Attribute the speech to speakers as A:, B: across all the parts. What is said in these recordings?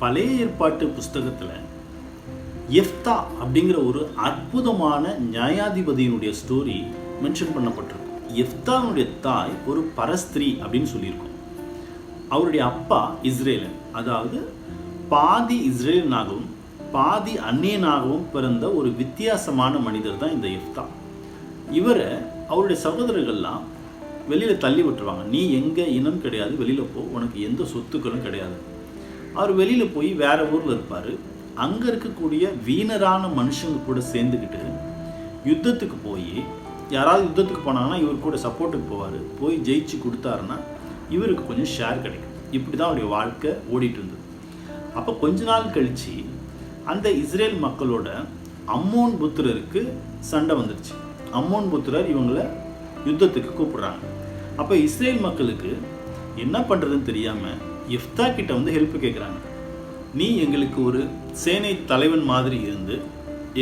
A: பழைய ஏற்பாட்டு புஸ்தகத்தில் எஃப்தா அப்படிங்கிற ஒரு அற்புதமான நியாயாதிபதியினுடைய ஸ்டோரி மென்ஷன் பண்ணப்பட்டிருக்கு. எஃப்தாவுடைய தாய் ஒரு பரஸ்திரி அப்படின்னு சொல்லியிருக்கோம். அவருடைய அப்பா இஸ்ரேலன், அதாவது பாதி இஸ்ரேலனாகவும் பாதி அந்நியனாகவும் பிறந்த ஒரு வித்தியாசமான மனிதர் தான் இந்த எஃப்தா. இவரை அவருடைய சகோதரர்கள்லாம் வெளியில் தள்ளி விட்டுருவாங்க. நீ எங்கள் இனம் கிடையாது, வெளியில் போ, உனக்கு எந்த சொத்துக்களும் கிடையாது. அவர் வெளியில் போய் வேறு ஊரில் இருப்பார். அங்கே இருக்கக்கூடிய வீணரான மனுஷங்க கூட சேர்ந்துக்கிட்டு யுத்தத்துக்கு போய், யாராவது யுத்தத்துக்கு போனாங்கன்னா இவர் கூட சப்போர்ட்டுக்கு போவார். போய் ஜெயிச்சு கொடுத்தாருன்னா இவருக்கு கொஞ்சம் ஷேர் கிடைக்கும். இப்படி தான் அவருடைய வாழ்க்கை ஓடிட்டு இருந்தது. அப்போ கொஞ்ச நாள் கழித்து அந்த இஸ்ரேல் மக்களோட அம்மோன் புத்திரருக்கு சண்டை வந்துடுச்சு. அம்மோன் புத்திரர் இவங்களை யுத்தத்துக்கு கூப்பிடுறாங்க. அப்போ இஸ்ரேல் மக்களுக்கு என்ன பண்ணுறதுன்னு தெரியாமல் எஃப்தா கிட்ட வந்து ஹெல்ப் கேட்குறாங்க. நீ எங்களுக்கு ஒரு சேனை தலைவன் மாதிரி இருந்து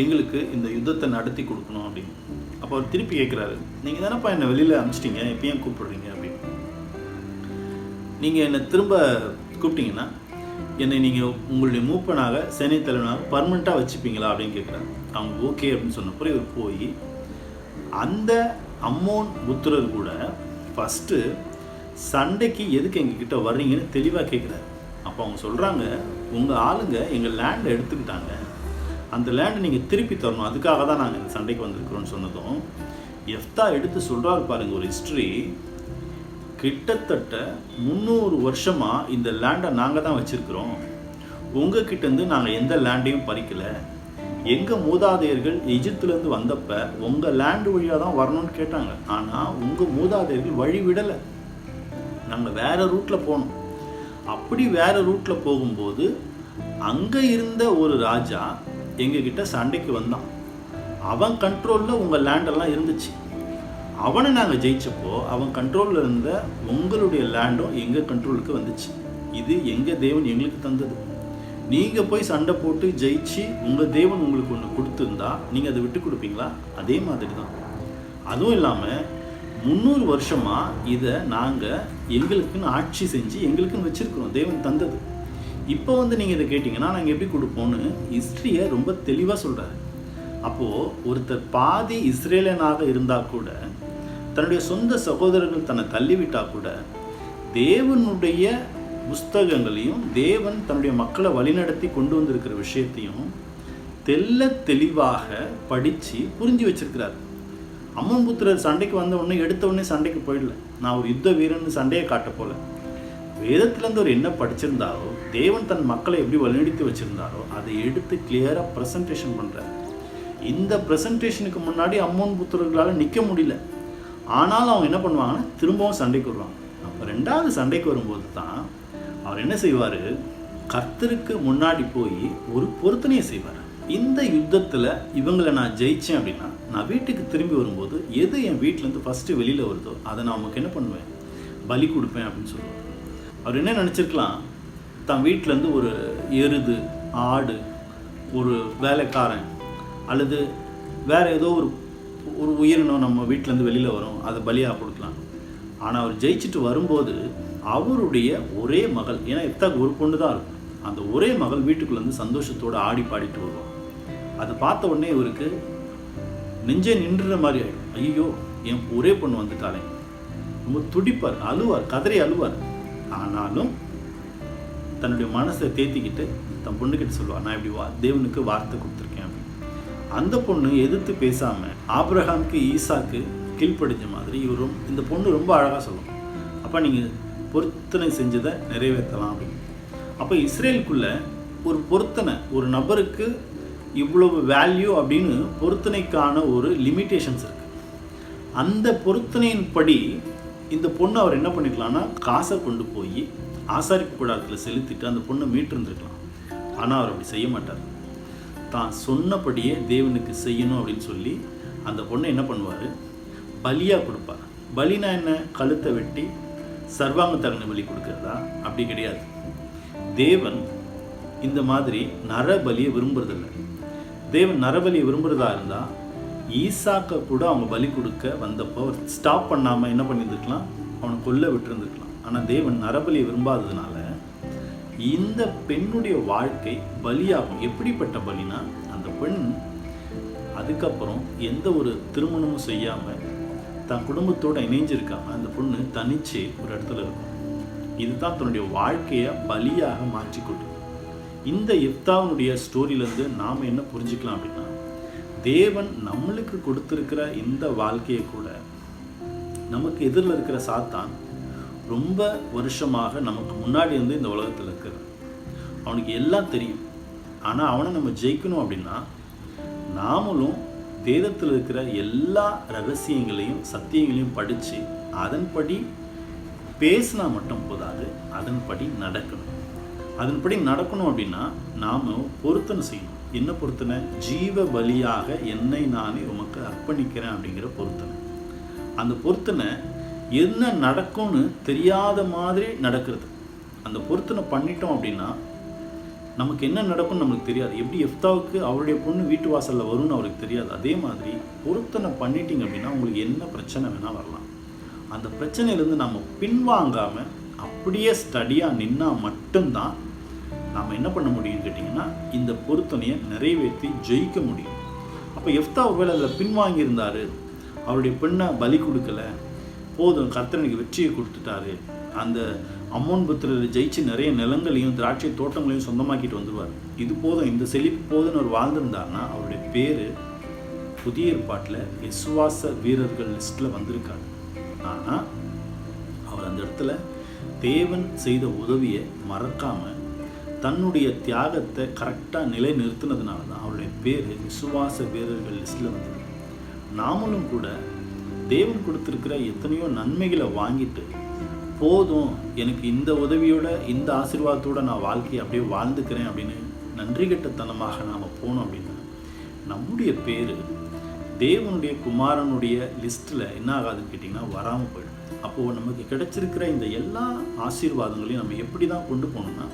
A: எங்களுக்கு இந்த யுத்தத்தை நடத்தி கொடுக்கணும் அப்படின்னு. அப்போ அவர் திருப்பி கேட்குறாரு, நீங்கள் தானேப்பா என்னை வெளியில் அனுப்பிச்சிட்டிங்க, இப்போ ஏன் கூப்பிடுறீங்க அப்படின்னு. நீங்கள் என்னை திரும்ப கூப்பிட்டீங்கன்னா என்னை நீங்கள் உங்களுடைய மூப்பனாக சேனை தலைவனாக பர்மனெண்ட்டாக வச்சுப்பீங்களா அப்படின்னு கேட்குறாரு. அவங்க ஓகே அப்படின்னு சொன்னப்போ இவர் போய் அந்த அம்மோன் புத்திரர் கூட ஃபஸ்ட்டு சண்டைக்கு எதுக்கு எங்ககிட்ட வர்றீங்கன்னு தெளிவாக கேட்குறாரு. அப்போ அவங்க சொல்கிறாங்க, உங்கள் ஆளுங்க எங்கள் லேண்டை எடுத்துக்கிட்டாங்க, அந்த லேண்டை நீங்கள் திருப்பி தரணும், அதுக்காக தான் நாங்கள் இந்த சண்டைக்கு வந்திருக்கிறோன்னு சொன்னதும் எஃப்தா எடுத்து சொல்கிறாரு பாருங்க ஒரு ஹிஸ்ட்ரி. கிட்டத்தட்ட 300 வருஷமாக இந்த லேண்டை நாங்கள் தான் வச்சுருக்கிறோம், உங்ககிட்டேருந்து நாங்கள் எந்த லேண்டையும் பறிக்கலை. எங்கள் மூதாதையர்கள் எகிப்துலேருந்து வந்தப்போ உங்கள் லேண்டு வழியாக தான் வரணும்னு கேட்டாங்க, ஆனால் உங்கள் மூதாதையர்கள் வழி விடலை, நாங்கள் வேறு ரூட்டில் போனோம். அப்படி வேறு ரூட்டில் போகும்போது அங்கே இருந்த ஒரு ராஜா எங்ககிட்ட சண்டைக்கு வந்தான். அவன் கண்ட்ரோலில் உங்கள் லேண்டெல்லாம் இருந்துச்சு. அவனை நாங்கள் ஜெயிச்சப்போ அவன் கண்ட்ரோலில் இருந்த உங்களுடைய லேண்டும் எங்கள் கண்ட்ரோலுக்கு வந்துச்சு. இது எங்கள் தேவன் எங்களுக்கு தந்தது. நீங்கள் போய் சண்டை போட்டு ஜெயிச்சு உங்கள் தேவன் உங்களுக்கு ஒன்று கொடுத்துருந்தா நீங்கள் அதை விட்டு கொடுப்பீங்களா? அதே மாதிரி தான். அதுவும் இல்லாமல் 300 வருஷமாக இதை நாங்கள் எங்களுக்குன்னு ஆட்சி செஞ்சு எங்களுக்குன்னு வச்சுருக்கிறோம், தேவன் தந்தது. இப்போ வந்து நீங்கள் இதை கேட்டிங்கன்னா நாங்கள் எப்படி கொடுப்போன்னு ஹிஸ்ட்ரியை ரொம்ப தெளிவாக சொல்கிறாரு. அப்போது ஒருத்தர் பாதி இஸ்ரேலனாக இருந்தால் கூட, தன்னுடைய சொந்த சகோதரர்கள் தன்னை தள்ளிவிட்டால் கூட, தேவனுடைய புஸ்தகங்களையும் தேவன் தன்னுடைய மக்களை வழிநடத்தி கொண்டு வந்திருக்கிற விஷயத்தையும் தெளிவாக படித்து புரிஞ்சு வச்சிருக்கிறார். அம்மன் புத்திரர் சண்டைக்கு வந்த உடனே எடுத்த உடனே சண்டைக்கு போயிடல. நான் ஒரு யுத்த வீரன் சண்டையை காட்ட போல. வேதத்திலேருந்து ஒரு என்ன படிச்சிருந்தாரோ, தேவன் தன் மக்களை எப்படி வழிநடத்தி வச்சுருந்தாரோ அதை எடுத்து கிளியராக ப்ரெசன்டேஷன் பண்ணுறார். இந்த ப்ரெசன்டேஷனுக்கு முன்னாடி அம்மோன் புத்திரர்களால் நிற்க முடியல. ஆனாலும் அவங்க என்ன பண்ணுவாங்கன்னா திரும்பவும் சண்டைக்கு வருவாங்க. அப்போ 2வது சண்டைக்கு வரும்போது தான் அவர் என்ன செய்வார், கர்த்தருக்கு முன்னாடி போய் ஒரு பொருத்தனையை செய்வார். இந்த யுத்தத்தில் இவங்களை நான் ஜெயித்தேன் அப்படின்னா நான் வீட்டுக்கு திரும்பி வரும்போது எது என் வீட்டிலேருந்து ஃபஸ்ட்டு வெளியில் வருதோ அதை நான் அவங்களுக்கு என்ன பண்ணுவேன், பலி கொடுப்பேன் அப்படின்னு சொல்லுவார். அவர் என்ன நினச்சிருக்கலாம், தன் வீட்டிலேருந்து ஒரு எருது, ஆடு, ஒரு வேலைக்காரன் அல்லது வேறு ஏதோ ஒரு உயிரினம் நம்ம வீட்டிலேருந்து வெளியில் வரும், அதை பலியாக கொடுக்கலாம். ஆனால் அவர் ஜெயிச்சுட்டு வரும்போது அவருடைய ஒரே மகள், ஏன்னா எத்தாக்கு ஒரு பொண்ணு தான் இருக்கும், அந்த ஒரே மகள் வீட்டுக்குள்ளேருந்து சந்தோஷத்தோடு ஆடி பாடிட்டு வருவான். அதை பார்த்த உடனே இவருக்கு நெஞ்சே நின்றுற மாதிரி ஆகிடும். ஐயோ, என் ஒரே பொண்ணு வந்துட்டாலே, ரொம்ப துடிப்பார், அழுவார், கதறி அழுவார். ஆனாலும் தன்னுடைய மனசை தேத்திக்கிட்டு தன் பொண்ணுக்கிட்ட சொல்லுவார், நான் இப்படி தேவனுக்கு வார்த்தை கொடுத்துருக்கேன் அப்படின்னு. அந்த பொண்ணு எதிர்த்து பேசாமல் ஆபிரகாமுக்கு ஈசாக்கு கீழ்ப்படிஞ்ச மாதிரி இவரும் இந்த பொண்ணு ரொம்ப அழகாக சொல்லும், அப்போ நீங்கள் பொருத்தனை செஞ்சதை நிறைவேற்றலாம் அப்படின்னு. அப்போ இஸ்ரேலுக்குள்ளே ஒரு பொருத்தனை, ஒரு நபருக்கு இவ்வளவு வேல்யூ அப்படின்னு பொருத்தனைக்கான ஒரு லிமிட்டேஷன்ஸ் இருக்குது. அந்த பொருத்தனையின்படி இந்த பொண்ணு அவர் என்ன பண்ணிக்கலாம்னா காசை கொண்டு போய் ஆசாரிப்பு கூடாரத்தில் செலுத்திட்டு அந்த பொண்ணை மீட்டிருந்துருக்கலாம். ஆனால் அவர் அப்படி செய்ய மாட்டார். தான் சொன்னபடியே தேவனுக்கு செய்யணும் அப்படின்னு சொல்லி அந்த பொண்ணை என்ன பண்ணுவார், பலியாக கொடுப்பார். பலினா என்ன, கழுத்தை வெட்டி சர்வாங்க தகன பலி கொடுக்கறதா? அப்படி கிடையாது. தேவன் இந்த மாதிரி நரபலியை விரும்புறதில்லை. தேவன் நரபலியை விரும்புகிறதா இருந்தால் ஈசாக்கை கூட அவங்க பலி கொடுக்க வந்தப்போ ஸ்டாப் பண்ணாமல் என்ன பண்ணியிருந்துருக்கலாம், அவனை கொல்ல விட்டுருந்துருக்கலாம். ஆனால் தேவன் நரபலியை விரும்பாததுனால இந்த பெண்ணுடைய வாழ்க்கை பலியாகும். எப்படிப்பட்ட பலினா, அந்த பெண் அதுக்கப்புறம் எந்த ஒரு திருமணமும் செய்யாமல் தன் குடும்பத்தோடு இணைஞ்சிருக்காம அந்த பொண்ணு தனிச்சு ஒரு இடத்துல இருக்கும். இதுதான் தன்னுடைய வாழ்க்கையை பலியாக மாற்றிக்கொண்டு. இந்த எப்தாவுடைய ஸ்டோரியிலேருந்து நாம் என்ன புரிஞ்சுக்கலாம் அப்படின்னா, தேவன் நம்மளுக்கு கொடுத்துருக்கிற இந்த வாழ்க்கையை கூட நமக்கு எதிரில் இருக்கிற சாத்தான் ரொம்ப வருஷமாக நமக்கு முன்னாடி வந்து இந்த உலகத்தில் இருக்கிறான். அவனுக்கு எல்லாம் தெரியும். ஆனால் அவனை நம்ம ஜெயிக்கணும் அப்படின்னா நாமளும் வேதத்தில் இருக்கிற எல்லா ரகசியங்களையும் சத்தியங்களையும் படித்து அதன்படி பேசினா மட்டும் போதாது, அதன்படி நடக்கணும். அதன்படி நடக்கணும் அப்படின்னா நாம் பொருத்தனை செய்யணும். என்ன பொருத்தனை? ஜீவ பலியாக என்னை நானே உமக்கு அர்ப்பணிக்கிறேன் அப்படிங்கிற பொருத்தனை. அந்த பொருத்தனை என்ன நடக்கும்னு தெரியாத மாதிரி நடக்கிறது. அந்த பொருத்தனை பண்ணிட்டோம் அப்படின்னா நமக்கு என்ன நடக்கும்னு நமக்கு தெரியாது. எப்படி எப்தாவுக்கு அவருடைய பொண்ணு வீட்டு வாசலில் வரும்னு அவருக்கு தெரியாது, அதே மாதிரி பொருத்தனை பண்ணிட்டீங்க அப்படின்னா உங்களுக்கு என்ன பிரச்சனை வேணால் வரலாம். அந்த பிரச்சனையிலேருந்து நம்ம பின்வாங்காமல் அப்படியே ஸ்டடியாக நின்னால் மட்டும்தான் நாம் என்ன பண்ண முடியும்னு கேட்டிங்கன்னா இந்த பொருத்தனையை நிறைவேற்றி ஜெயிக்க முடியும். அப்போ எப்தா ஒருவேளை அதில் பின்வாங்கியிருந்தார், அவருடைய பெண்ணை பலி கொடுக்கல, போதும் கர்த்தனுக்கு வெற்றியை கொடுத்துட்டாரு, அந்த அம்மோன் புத்திரர் ஜெயிச்சு நிறைய நிலங்களையும் திராட்சை தோட்டங்களையும் சொந்தமாக்கிட்டு வந்துடுவார், இது போதும், இந்த செழிப்பு போதுன்னு அவர் வாழ்ந்திருந்தாருன்னா அவருடைய பேர் புதிய ஏற்பாட்டில் விசுவாச வீரர்கள் லிஸ்ட்டில் வந்திருக்காரு. ஆனால் அவர் அந்த இடத்துல தேவன் செய்த உதவியை மறக்காமல் தன்னுடைய தியாகத்தை கரெக்டாக நிலை நிறுத்தினதுனால தான் அவருடைய பேர் விசுவாச வீரர்கள் லிஸ்ட்டில் வந்தது. நாமளும் கூட தேவன் கொடுத்துருக்கிற எத்தனையோ நன்மைகளை வாங்கிட்டு போதும், எனக்கு இந்த உதவியோட இந்த ஆசீர்வாதத்தோடு நான் வாழ்க்கையை அப்படியே வாழ்ந்துக்கிறேன் அப்படின்னு நன்றி கெட்டத்தனமாக நாம் போனோம் அப்படின்னா நம்முடைய பேர் தேவனுடைய குமாரனுடைய லிஸ்ட்டில் என்ன ஆகாதுன்னு கேட்டிங்கன்னா வராமல் போயிடும். அப்போது நமக்கு கிடைச்சிருக்கிற இந்த எல்லா ஆசீர்வாதங்களையும் நம்ம எப்படி தான் கொண்டு போகணும்னா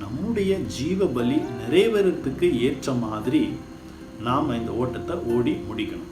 A: நம்முடைய ஜீவ பலி நிறைவேறத்துக்கு ஏற்ற மாதிரி நாம் இந்த ஓட்டத்தை ஓடி முடிக்கணும்.